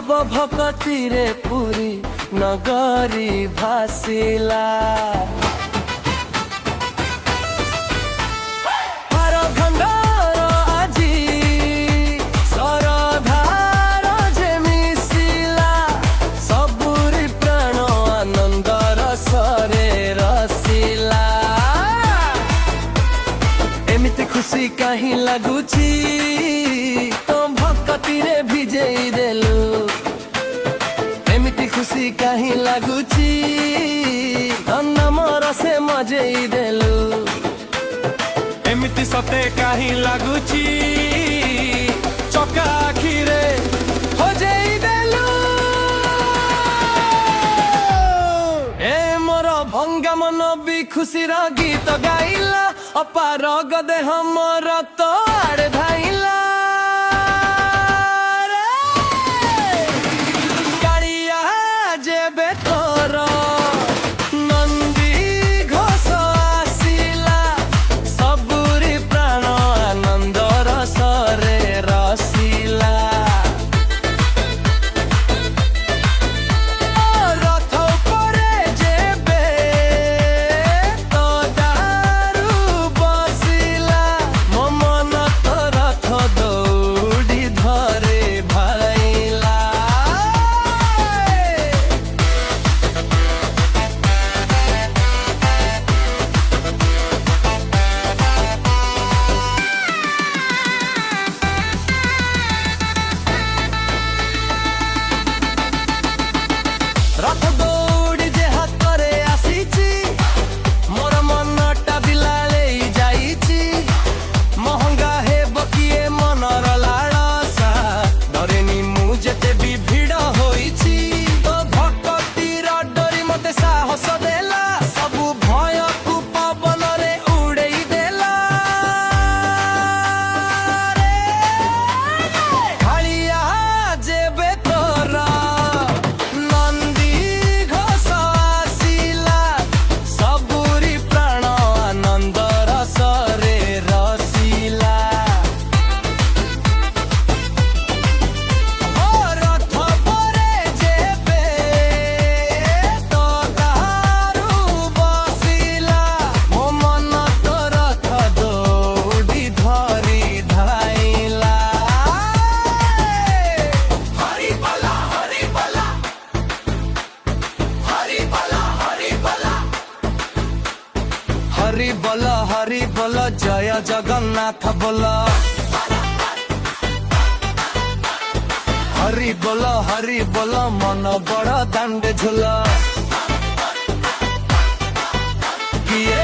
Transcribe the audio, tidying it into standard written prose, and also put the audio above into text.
सब भक्ति रे पूरी नगरी भासिला। खुशी कहीं लगुची तो भक्ति रे भिजेई देलु। एमिति खुशी कहीं लगुची नमर से मजेई देलु। एमिति सते कहीं लगुची चका आखिरे हजेई देलु। ए मोर भंगा मन भी खुशी रा गीत गाइला। अपार गदे हमर तो आड़े धाइला। गाड़िया जेबे तोर नंदी घोष आसिला। सबुरी प्राण आनंद रसरे रसिला। रथ उपरे जेबे तो दारू बसिला। मो मन तो रथ दौड़ी धरे भाइला। रथ दौड़ी जे हातरे आसीची मोर मनटा बिलाले जाईची। महंगा हे बकिए मनर लालसा डरेनी मु जेते भी भिड़ होईची। तो भक्तिर डरी मते साहस देला। सबु भय कु पवन रे उड़ेई देला। कालिया जेबे तोर नंदी घोष आसिला। सबुरी प्राण आनंद रसरे रसिला। रथ परे जेबे तो दारू बसिला। मो मन तो रथ दौड़ी धरी धाइला। हरि बला हरि बला हरि बला हरि बला। हरि बोल हरि बोल जय जगन्नाथ बोल। हरि बोल मन बड़ दांडे झूल। किए